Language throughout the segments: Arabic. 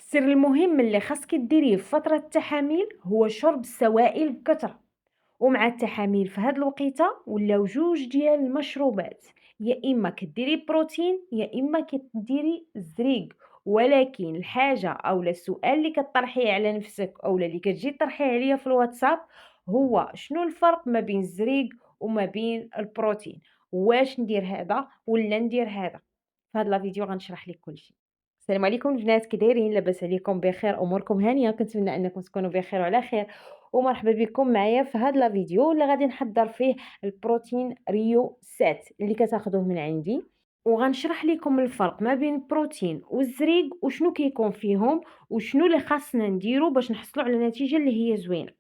السر المهم اللي خاصك ديريه في فترة التحاميل هو شرب السوائل بكثرة. ومع التحاميل في هاد الوقيته ولاو جوج ديال المشروبات، يا اما كديري بروتين يا اما كديري الزريق. ولكن الحاجه اولا السؤال اللي كطرحيه على نفسك اولا اللي كتجي طرحيه عليا في الواتساب هو شنو الفرق ما بين الزريق وما بين البروتين، واش ندير هذا ولا ندير هذا. في هاد لا فيديو غنشرح لك كلشي. السلام عليكم البنات، كي دايرين؟ لاباس عليكم؟ بخير؟ اموركم هانيه؟ كنتمنى انكم تكونوا بخير وعلى خير. ومرحبا بكم معايا في هذا لا فيديو اللي غادي نحضر فيه البروتين ريو سات اللي كتاخذوه من عندي. وغنشرح لكم الفرق ما بين البروتين والزريق وشنو كيكون فيهم وشنو اللي خاصنا نديرو باش نحصلوا على نتيجه اللي هي زوينه.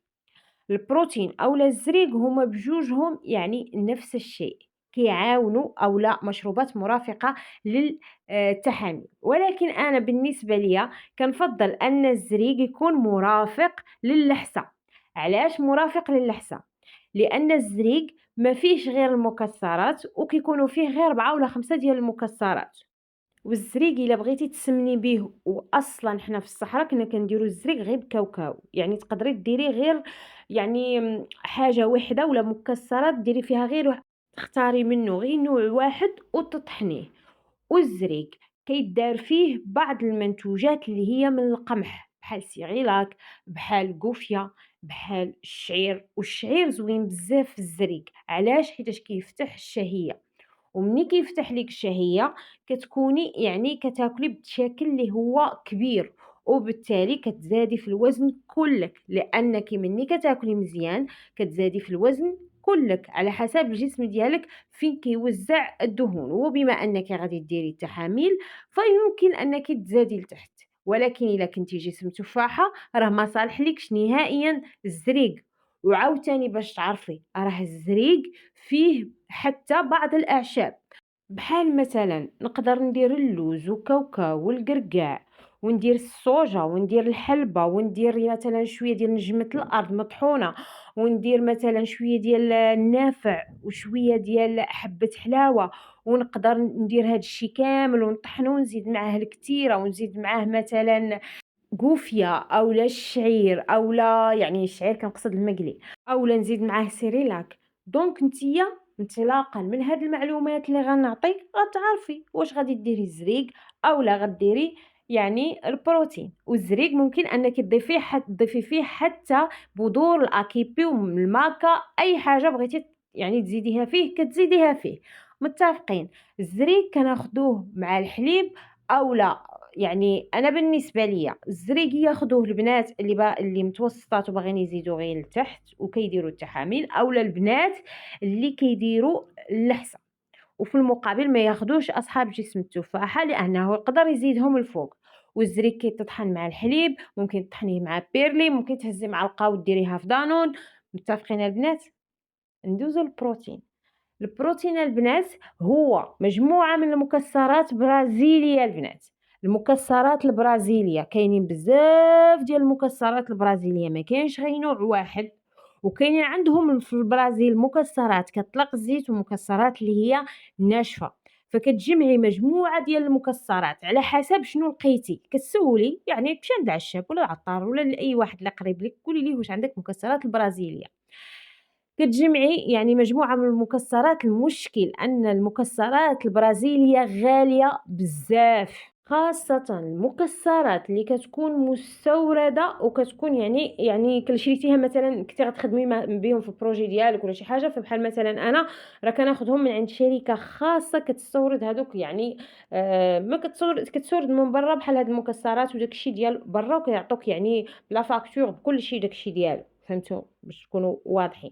البروتين اولا الزريق هما بجوجهم يعني نفس الشيء، كيعاونوا اولا مشروبات مرافقه للتحامل، ولكن انا بالنسبه ليا كنفضل ان الزريق يكون مرافق للحسه. علاش مرافق للحسه؟ لان الزريق ما فيش غير المكسرات وكيكونوا فيه غير 4 ولا 5 ديال المكسرات. والزريق الا بغيتي تسمني به، واصلا حنا في الصحراء كنا كنديروا الزريق غير بكاوكاو، يعني تقدري ديري غير يعني حاجه وحده ولا مكسرات ديري فيها غير تختاري منه غير نوع واحد وتطحنيه. والزريق كيدار فيه بعض المنتوجات اللي هي من القمح بحال سيغيلاك، بحال قوفيا، بحال الشعير. والشعير زوين بزاف في الزريق، علاش؟ حيتاش كيفتح الشهيه. ومني كيفتح ليك الشهية كتكوني يعني كتاكلي بشكل اللي هو كبير، وبالتالي كتزادي في الوزن كلك، لانك مني كتاكلي مزيان كتزادي في الوزن كلك على حسب الجسم ديالك فين كيوزع الدهون. وبما انك غادي ديري التحاميل فيمكن انك تزادي لتحت، ولكن الا كنتي جسم تفاحة راه ما صالح ليكش نهائيا الزريق. وعاوتاني باش تعرفي راه الزريق فيه حتى بعض الأعشاب، بحال مثلا نقدر ندير اللوز وكاوكاو والقرقاع، وندير الصوجا وندير الحلبة وندير مثلا شوية ديال نجمة الأرض مطحونة، وندير مثلا شوية ديال النافع وشوية ديال حبة حلاوة. ونقدر ندير هاد الشي كامل ونطحنو ونزيد معاه الكتيرة ونزيد معاه مثلا قوفيا أولا الشعير أولا يعني الشعير كنقصد المقلي، أولا نزيد معاه سيريلاك. دونك نتيا انطلاقا من هاد المعلومات اللي غنعطيك غتعرفي واش غادي ديري الزريق أولا غديري يعني البروتين. والزريق ممكن انك تضيفي فيه حتى بذور الاكيبي والماكا، اي حاجه بغيتي يعني تزيديها فيه كتزيديها فيه. متفقين؟ الزريق كناخدوه مع الحليب اولا يعني انا بالنسبه ليا الزريق ياخذوه البنات اللي متوسطات وباغيين يزيدوا غير لتحت وكيديروا التحاميل، اولا البنات اللي كيديروا اللحسه. وفي المقابل ما ياخدوش اصحاب جسم التفاحه لانه يقدر يزيدهم الفوق. والزريك كيتطحن مع الحليب، ممكن تطحنيه مع بيرلي، ممكن تهزي معلقه وديريها في دانون. متفقين البنات؟ ندوزو البروتين. البروتين البنات هو مجموعة من المكسرات برازيلية البنات. المكسرات البرازيلية كاينين بزاف ديال المكسرات البرازيلية، ما كاينش غير نوع واحد. وكاينين عندهم في البرازيل مكسرات كطلق الزيت ومكسرات اللي هي ناشفة. فكتجمعي مجموعة ديال المكسرات على حسب شنو لقيتي، كتسولي يعني تمشي عند العشاب ولا العطار ولا لاي واحد اللي قريب لك قولي ليه واش عندك مكسرات البرازيلية. كتجمعي يعني مجموعة من المكسرات. المشكل أن المكسرات البرازيلية غالية بزاف، خاصة المكسرات اللي كتكون مستوردة وكتكون يعني كل شريتيها مثلا كنتي غتخدمي بهم في البروجي ديالك ولا شي حاجة. فبحال مثلا أنا راه كناخدهم من عند شركة خاصة كتستورد هادوك يعني ما كتستورد من برا بحال هاد المكسرات وداكشي ديال برا، وكيعطوك يعني بلا فاكتور بكل شي داكشي ديالو. فهمتوا؟ باش تكونوا واضحين.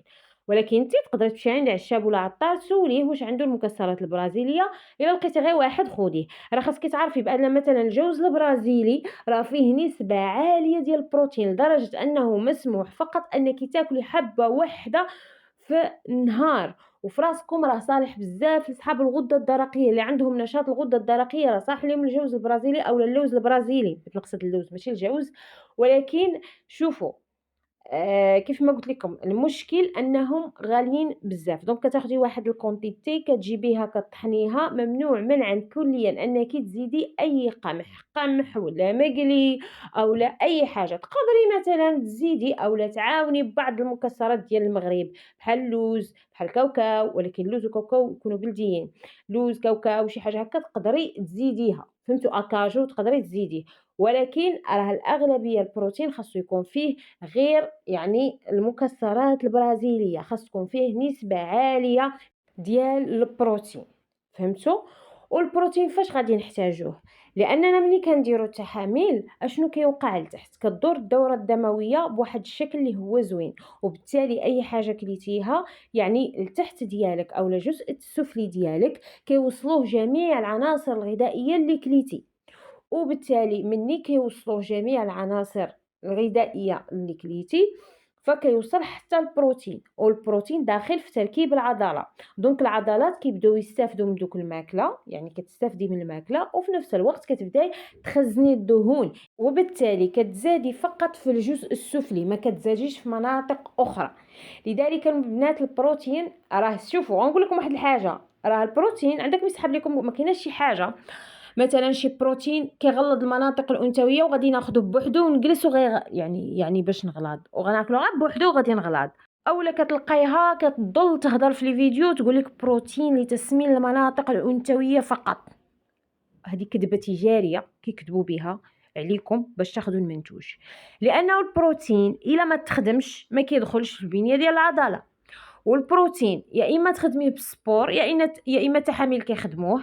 ولكن انت تقدري تمشي عند عشاب ولا عطار تسوليه واش عنده المكسرات البرازيليه. الا لقيتي غير واحد خذيه. راه خاصك تعرفي بان مثلا الجوز البرازيلي راه فيه نسبه عاليه ديال البروتين لدرجه انه مسموح فقط انك تاكلي حبه واحده في النهار. وفي راسكم راه صالح بزاف لصحاب الغده الدرقيه اللي عندهم نشاط الغده الدرقيه، راه صالح لهم الجوز البرازيلي او اللوز البرازيلي. نقصد اللوز ماشي الجوز. ولكن شوفوا كيف ما قُلت لكم المشكل أنهم غاليين بزاف، دونك كتاخدي واحد الكونتيتي كتجيبيها كطحنيها، ممنوع منعًا كليًا أنكِ تزيدي أي قمح، قمح ولا مقلي أولا أي حاجة، تقدري مثلًا تزيدي أولا تعاوني ببعض المكسرات ديال المغرب بحال اللوز، بحال الكاوكاو، ولكن اللوز والكاوكاو يكونوا بلديين، لوز، كاوكاو، شي حاجة هكا تقدري تزيديها، فهمتوا؟ أكاجو تقدري تزيديه، ولكن راه الأغلبية البروتين خاصو يكون فيه غير يعني المكسرات البرازيلية، خاص تكون فيه نسبة عالية ديال البروتين، فهمتوا؟ والبروتين فاش غادي نحتاجوه؟ لأننا ملي كنديرو التحاميل أشنو كيوقع لتحت؟ كدور الدورة الدموية بواحد الشكل اللي هو زوين، وبالتالي أي حاجة كليتيها يعني لتحت ديالك أولا الجزء السفلي ديالك كيوصلوه جميع العناصر الغذائية اللي كليتي. وبالتالي مني كيوصلوه جميع العناصر الغذائية اللي كليتي فكيوصل حتى البروتين، والبروتين داخل في تركيب العضلة، دونك العضلات كيبداو يستافدوا من دوك الماكلة، يعني كتستافدي من الماكلة وفي نفس الوقت كتبداي تخزني الدهون، وبالتالي كتزادي فقط في الجزء السفلي ما كتزاديش في مناطق أخرى. لذلك البنات البروتين راه شوفوا غنقول لكم واحد الحاجة، راه البروتين عندك يسحب لكم ما كايناش شي حاجة مثلًا شي بروتين كيغلظ المناطق الأنثوية وغادي ناخدو بوحدو ونجلسو يعني باش نغلظ وغناكلو غير بوحدو وغادي نغلظ، أولا كتلقايها كتضل تهضر في لي فيديو تقول لك بروتين لتسمين المناطق الأنثوية فقط، هذه كذبة تجارية كيكذبوا بها عليكم باش تاخدوا المنتوج، لأنه البروتين إلا ما تخدمش ما كيدخلش في البنية ديال العضلة، والبروتين يا إما تخدميه بالسبور يا إما التحاميل كيخدموه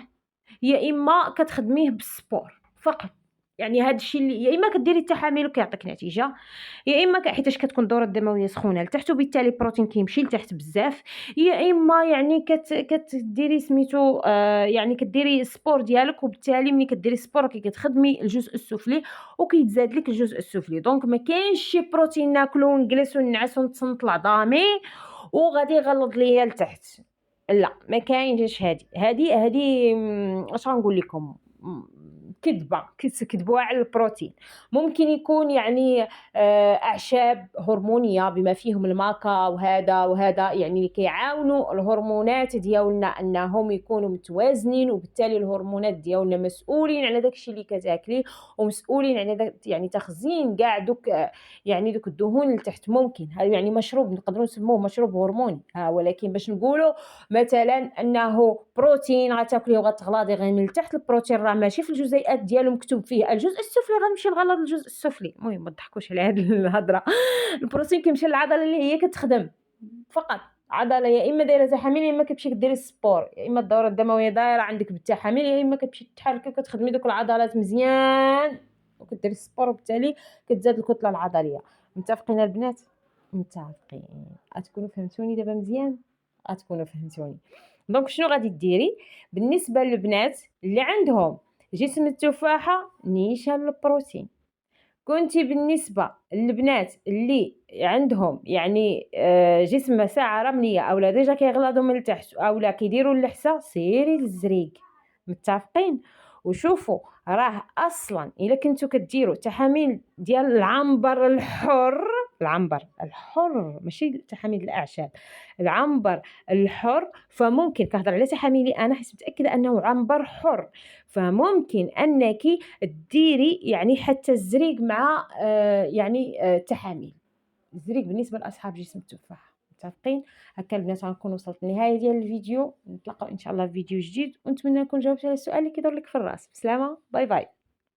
يا إما كتخدميه بالسبور فقط، يعني هاد الشي اللي يا إما كديري التحاميل وكيعطيك نتيجة، يا إما حيتاش كتكون الدورة الدموية سخونة لتحت وبالتالي البروتين كيمشي لتحت بزاف، يا إما يعني كديري سميتو يعني كديري السبور ديالك وبالتالي ملي كديري السبور راكي كتخدمي الجزء السفلي وكيتزاد لك الجزء السفلي، دونك ما كاينش شي بروتين ناكلو ونجلس وننعس ونتصنت لعظامي وغادي يغلظ ليا لتحت. لأ، ما كاينش هادي اش غنقول لكم كدبة كتكدبوها على البروتين، ممكن يكون يعني أعشاب هرمونية بما فيهم الماكا وهذا يعني اللي كيعاونوا الهرمونات ديالنا أنهم يكونوا متوازنين، وبالتالي الهرمونات ديالنا مسؤولين على داك الشي اللي كتاكليه، ومسؤولين على داك يعني تخزين كاع دوك يعني دوك الدهون لتحت، ممكن هذا يعني مشروب نقدروا نسموه مشروب هرموني، ولكن باش نقولوا مثلًا أنه بروتين غتاكليه وغتغلظي غير من التحت، البروتين راه ماشي في الجزيئات ديالو مكتوب فيه الجزء السفلي غنمشي نغلظ الجزء السفلي، المهم ما تضحكوش على هاد الهضرة البروتين كيمشي للعضلة اللي هي كتخدم فقط، عضلة يا إما دايرة تحاميل يا إما كتمشي كديري السبور، يا إما الدورة الدموية دايرة عندك بالتحاميل يا إما كتمشي تحركي وكتخدمي دوك العضلات مزيان وكديري السبور وبالتالي كتزاد الكتلة العضلية. متفقين البنات؟ متفقين. غتكونوا فهمتوني دابا مزيان؟ غتكونوا فهمتوني. دونك شنو غادي ديري؟ بالنسبة للبنات اللي عندهم جسم التفاحة نيشان البروتين، كنتِ بالنسبة للبنات اللي عندهم يعني جسم ساعة رملية أولا ديجا كيغلظوا من التحت أولا كيديروا اللحسة سيري للزريق، متفقين؟ وشوفوا راه أصلًا إلا كنتو كديروا تحاميل ديال العنبر الحر، العنبر الحر ماشي تحاميل الأعشاب، العنبر الحر فممكن كنهضر على تحاميلي أنا حيت متأكدة أنه عنبر حر، فممكن أنكِ ديري يعني حتى الزريق مع يعني التحاميل، الزريق بالنسبة لأصحاب جسم التفاح، متفقين؟ هكا البنات غنكون وصلت للنهاية ديال الفيديو، نتلاقاو إن شاء الله في فيديو جديد ونتمنى نكون جاوبت على السؤال اللي كيدور لك في الراس، بسلامة، باي باي.